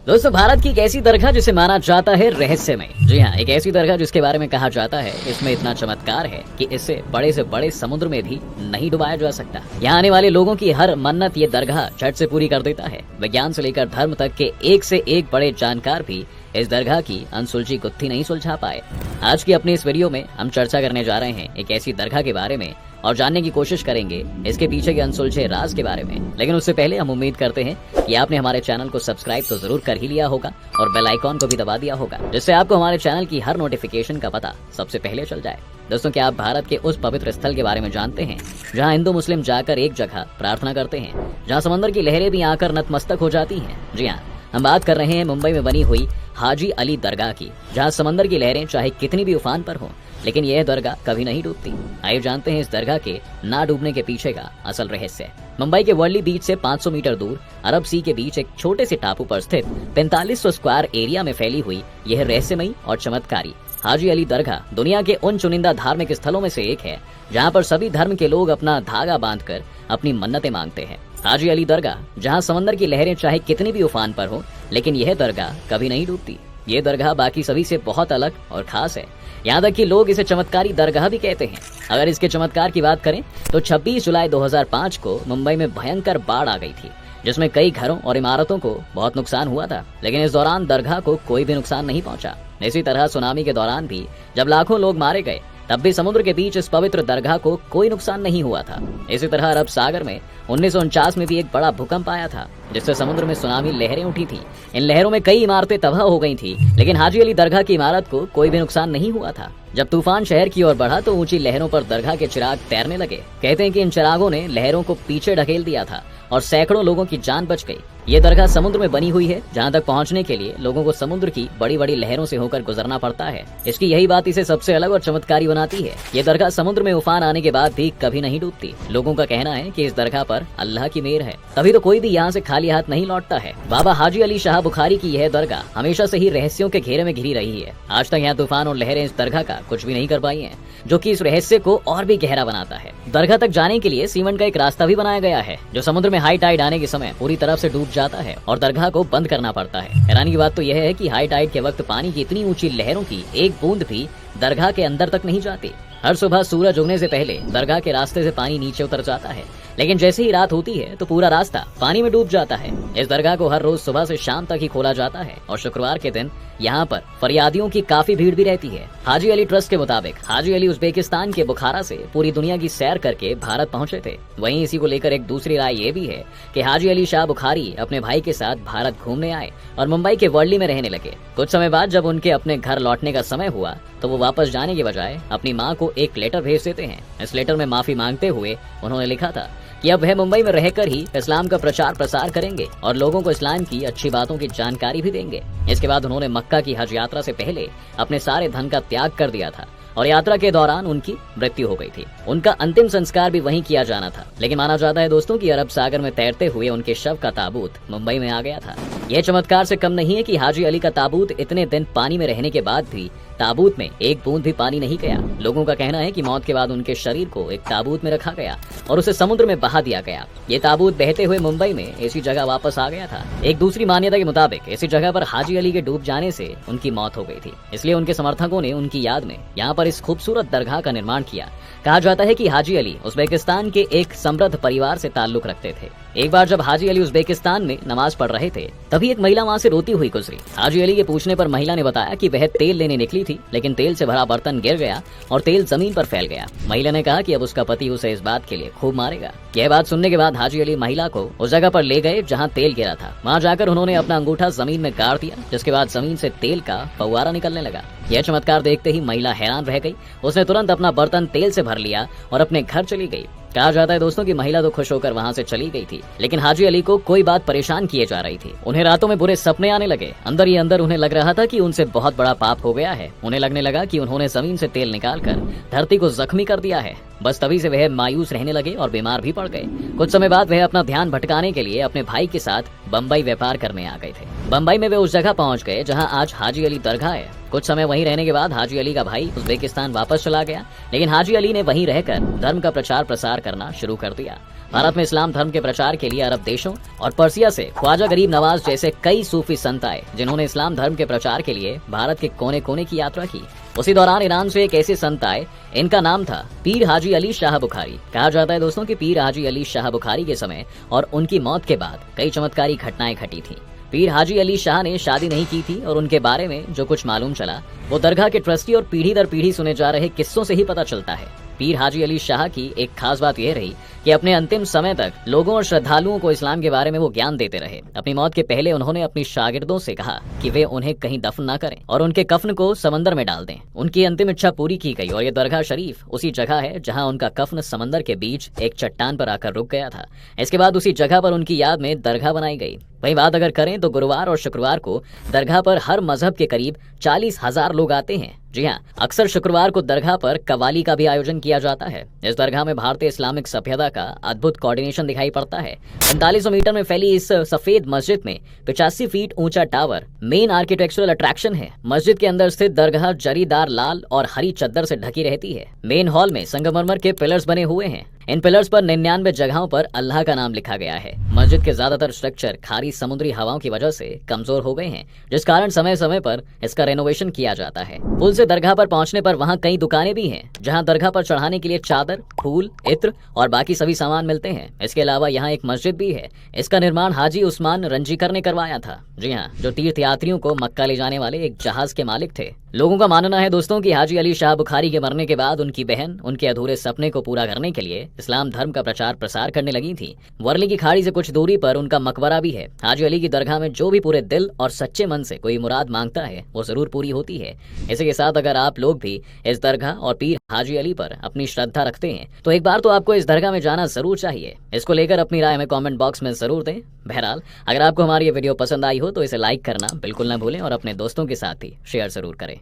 दोस्तों, भारत की एक ऐसी दरगाह जिसे माना जाता है रहस्यमय। जी हाँ, एक ऐसी दरगाह जिसके बारे में कहा जाता है इसमें इतना चमत्कार है कि इसे बड़े से बड़े समुद्र में भी नहीं डुबाया जा सकता। यहाँ आने वाले लोगों की हर मन्नत ये दरगाह झट से पूरी कर देता है। विज्ञान से लेकर धर्म तक के एक से एक बड़े जानकार भी इस दरगाह की अनसुलझी गुत्थी नहीं सुलझा पाए। आज की अपनी इस वीडियो में हम चर्चा करने जा रहे हैं एक ऐसी दरगाह के बारे में और जानने की कोशिश करेंगे इसके पीछे के अनसुलझे राज के बारे में। लेकिन उससे पहले हम उम्मीद करते हैं कि आपने हमारे चैनल को सब्सक्राइब तो जरूर कर ही लिया होगा और बेल आइकॉन को भी दबा दिया होगा, जिससे आपको हमारे चैनल की हर नोटिफिकेशन का पता सबसे पहले चल जाए। दोस्तों, क्या आप भारत के उस पवित्र स्थल के बारे में जानते हैं जहां हिंदू मुस्लिम जाकर एक जगह प्रार्थना करते हैं, जहां समंदर की लहरें भी आकर नतमस्तक हो जाती हैं? जी हाँ, हम बात कर रहे हैं मुंबई में बनी हुई हाजी अली दरगाह की, जहां समंदर की लहरें चाहे कितनी भी उफान पर हों, लेकिन यह दरगाह कभी नहीं डूबती। आइए जानते हैं इस दरगाह के ना डूबने के पीछे का असल रहस्य। मुंबई के वर्ली बीच से 500 मीटर दूर अरब सी के बीच एक छोटे से टापू पर स्थित 4500 स्क्वायर एरिया में फैली हुई यह रहस्यमयी और चमत्कारी हाजी अली दरगाह दुनिया के उन चुनिंदा धार्मिक स्थलों में से एक है जहां पर सभी धर्म के लोग अपना धागा बांधकर अपनी मन्नतें मांगते हैं। हाजी अली दरगाह जहां समंदर की लहरें चाहे कितनी भी उफान पर हो, लेकिन यह दरगाह कभी नहीं डूबती। ये दरगाह बाकी सभी से बहुत अलग और खास है। यहाँ तक कि लोग इसे चमत्कारी दरगाह भी कहते हैं। अगर इसके चमत्कार की बात करें तो 26 जुलाई 2005 को मुंबई में भयंकर बाढ़ आ गई थी, जिसमें कई घरों और इमारतों को बहुत नुकसान हुआ था। लेकिन इस दौरान दरगाह को कोई भी नुकसान नहीं पहुंचा। इसी तरह सुनामी के दौरान भी जब लाखों लोग मारे गए, तब भी समुद्र के बीच इस पवित्र दरगाह को कोई नुकसान नहीं हुआ था। इसी तरह अरब सागर में 1949 में भी एक बड़ा भूकंप आया था, जिससे समुद्र में सुनामी लहरें उठी थी। इन लहरों में कई इमारतें तबाह हो गई थी, लेकिन हाजी अली दरगाह की इमारत को कोई भी नुकसान नहीं हुआ था। जब तूफान शहर की ओर बढ़ा तो ऊंची लहरों पर दरगाह के चिराग तैरने लगे। कहते हैं कि इन चिरागों ने लहरों को पीछे ढकेल दिया था और सैकड़ों लोगों की जान बच गई। ये दरगाह समुद्र में बनी हुई है, जहाँ तक पहुँचने के लिए लोगों को समुद्र की बड़ी बड़ी लहरों से होकर गुजरना पड़ता है। इसकी यही बात इसे सबसे अलग और चमत्कारी बनाती है। ये दरगाह समुद्र में उफान आने के बाद भी कभी नहीं डूबती। लोगों का कहना है कि इस दरगाह पर अल्लाह की मेहर है, तभी तो कोई भी यहाँ से खाली हाथ नहीं लौटता है। बाबा हाजी अली शाह बुखारी की यह दरगाह हमेशा से ही रहस्यों के घेरे में घिरी रही है। आज तक यहाँ तूफान और लहरें इस दरगाह का कुछ भी नहीं कर पाई हैं, जो कि इस रहस्य को और भी गहरा बनाता है। दरगाह तक जाने के लिए सीमेंट का एक रास्ता भी बनाया गया है, जो समुद्र में हाई टाइड आने के समय पूरी तरफ से डूब जाता है और दरगाह को बंद करना पड़ता है। हैरानी की बात तो यह है कि हाई टाइड के वक्त पानी की इतनी ऊंची लहरों की एक बूंद भी दरगाह के अंदर तक नहीं जाती। हर सुबह सूरज उगने से पहले दरगाह के रास्ते से पानी नीचे उतर जाता है, लेकिन जैसे ही रात होती है तो पूरा रास्ता पानी में डूब जाता है। इस दरगाह को हर रोज सुबह से शाम तक ही खोला जाता है और शुक्रवार के दिन यहाँ पर फरियादियों की काफी भीड़ भी रहती है। हाजी अली ट्रस्ट के मुताबिक हाजी अली उज्बेकिस्तान के बुखारा से पूरी दुनिया की सैर करके भारत पहुंचे थे। वहीं इसी को लेकर एक दूसरी राय ये भी है कि हाजी अली शाह बुखारी अपने भाई के साथ भारत घूमने आए और मुंबई के वर्ली में रहने लगे। कुछ समय बाद जब उनके अपने घर लौटने का समय हुआ तो वो वापस जाने के बजाय अपनी माँ को एक लेटर भेज देते हैं। इस लेटर में माफी मांगते हुए उन्होंने लिखा था कि अब वह मुंबई में रहकर ही इस्लाम का प्रचार प्रसार करेंगे और लोगों को इस्लाम की अच्छी बातों की जानकारी भी देंगे। इसके बाद उन्होंने मक्का की हज यात्रा से पहले अपने सारे धन का त्याग कर दिया था और यात्रा के दौरान उनकी मृत्यु हो गई थी। उनका अंतिम संस्कार भी वहीं किया जाना था, लेकिन माना जाता है दोस्तों कि अरब सागर में तैरते हुए उनके शव का ताबूत मुंबई में आ गया था। यह चमत्कार से कम नहीं है कि हाजी अली का ताबूत इतने दिन पानी में रहने के बाद भी ताबूत में एक बूंद भी पानी नहीं गया। लोगों का कहना है कि मौत के बाद उनके शरीर को एक ताबूत में रखा गया और उसे समुद्र में बहा दिया गया। ये ताबूत बहते हुए मुंबई में इसी जगह वापस आ गया था। एक दूसरी मान्यता के मुताबिक इसी जगह पर हाजी अली के डूब जाने से उनकी मौत हो गई थी, इसलिए उनके समर्थकों ने उनकी याद में यहाँ पर इस खूबसूरत दरगाह का निर्माण किया। कहा जाता है कि हाजी अली उज्बेकिस्तान के एक समृद्ध परिवार से ताल्लुक रखते थे। एक बार जब हाजी अली उज्बेकिस्तान में नमाज पढ़ रहे थे, तभी एक महिला वहाँ से रोती हुई गुजरी। हाजी अली के पूछने पर महिला ने बताया कि वह तेल लेने निकली थी, लेकिन तेल से भरा बर्तन गिर गया और तेल जमीन पर फैल गया। महिला ने कहा कि अब उसका पति उसे इस बात के लिए खूब मारेगा। यह बात सुनने के बाद हाजी अली महिला को उस जगह पर ले गए जहाँ तेल गिरा था। वहाँ जाकर उन्होंने अपना अंगूठा जमीन में गाड़ दिया, जिसके बाद जमीन से तेल का फव्वारा निकलने लगा। यह चमत्कार देखते ही महिला हैरान रह गई। उसने तुरंत अपना बर्तन तेल से भर लिया और अपने घर चली गई। कहा जाता है दोस्तों कि महिला तो खुश होकर वहाँ से चली गई थी, लेकिन हाजी अली को कोई बात परेशान किए जा रही थी। उन्हें रातों में बुरे सपने आने लगे। अंदर ही अंदर उन्हें लग रहा था कि उनसे बहुत बड़ा पाप हो गया है। उन्हें लगने लगा कि उन्होंने जमीन से तेल निकालकर धरती को जख्मी कर दिया है। बस तभी से वह मायूस रहने लगे और बीमार भी पड़ गए। कुछ समय बाद वह अपना ध्यान भटकाने के लिए अपने भाई के साथ बम्बई व्यापार करने आ गए थे। बम्बई में वे उस जगह पहुंच गए जहां आज हाजी अली दरगाह है। कुछ समय वहीं रहने के बाद हाजी अली का भाई उज्बेकिस्तान वापस चला गया, लेकिन हाजी अली ने वहीं रहकर धर्म का प्रचार प्रसार करना शुरू कर दिया। भारत में इस्लाम धर्म के प्रचार के लिए अरब देशों और पर्सिया से ख्वाजा गरीब नवाज जैसे कई सूफी संत आए, जिन्होंने इस्लाम धर्म के प्रचार के लिए भारत के कोने कोने की यात्रा की। उसी दौरान ईरान से एक ऐसे संत आए, इनका नाम था पीर हाजी अली शाह बुखारी। कहा जाता है दोस्तों कि पीर हाजी अली शाह बुखारी के समय और उनकी मौत के बाद कई चमत्कारी घटनाएं घटी थी। पीर हाजी अली शाह ने शादी नहीं की थी और उनके बारे में जो कुछ मालूम चला वो दरगाह के ट्रस्टी और पीढ़ी दर पीढ़ी सुने जा रहे किस्सों से ही पता चलता है। पीर हाजी अली शाह की एक खास बात यह रही कि अपने अंतिम समय तक लोगों और श्रद्धालुओं को इस्लाम के बारे में वो ज्ञान देते रहे। अपनी मौत के पहले उन्होंने अपनी शागिर्दों से कहा कि वे उन्हें कहीं दफन न करें और उनके कफन को समंदर में डाल दें। उनकी अंतिम इच्छा पूरी की गई और ये दरगाह शरीफ उसी जगह है जहां उनका कफन समंदर के बीच एक चट्टान पर आकर रुक गया था। इसके बाद उसी जगह पर उनकी याद में दरगाह बनाई गई। वही बात अगर करें तो गुरुवार और शुक्रवार को दरगाह पर हर मजहब के करीब 40,000 लोग आते हैं। जी हाँ, अक्सर शुक्रवार को दरगाह पर कवाली का भी आयोजन किया जाता है। इस दरगाह में भारतीय इस्लामिक सभ्यता का अद्भुत कोऑर्डिनेशन दिखाई पड़ता है। 4500 मीटर में फैली इस सफेद मस्जिद में 85 फीट ऊंचा टावर मेन आर्किटेक्चरल अट्रैक्शन है। मस्जिद के अंदर स्थित दरगाह जरीदार लाल और हरी चद्दर से ढकी रहती है। मेन हॉल में संगमरमर के पिलर्स बने हुए हैं। इन पिलर्स पर 99 जगहों पर अल्लाह का नाम लिखा गया है। मस्जिद के ज्यादातर स्ट्रक्चर खारी समुद्री हवाओं की वजह से कमजोर हो गए हैं, जिस कारण समय समय पर इसका रेनोवेशन किया जाता है। पुल से दरगाह पर पहुंचने पर वहां कई दुकानें भी हैं, जहां दरगाह पर चढ़ाने के लिए चादर, फूल, इत्र और बाकी सभी सामान मिलते हैं। इसके अलावा यहाँ एक मस्जिद भी है। इसका निर्माण हाजी उस्मान रंजीकर ने करवाया था। जी हाँ, जो तीर्थयात्रियों को मक्का ले जाने वाले एक जहाज के मालिक थे। लोगों का मानना है दोस्तों कि हाजी अली शाह बुखारी के मरने के बाद उनकी बहन उनके अधूरे सपने को पूरा करने के लिए इस्लाम धर्म का प्रचार प्रसार करने लगी थी। वर्ली की खाड़ी से कुछ दूरी पर उनका मकबरा भी है। हाजी अली की दरगाह में जो भी पूरे दिल और सच्चे मन से कोई मुराद मांगता है वो जरूर पूरी होती है। इसी के साथ अगर आप लोग भी इस दरगाह और पीर हाजी अली पर अपनी श्रद्धा रखते हैं तो एक बार तो आपको इस दरगाह में जाना जरूर चाहिए। इसको लेकर अपनी राय हमें कमेंट बॉक्स में जरूर दें। बहरहाल, अगर आपको हमारी ये वीडियो पसंद आई हो तो इसे लाइक करना बिल्कुल न भूलें और अपने दोस्तों के साथ ही शेयर जरूर करें।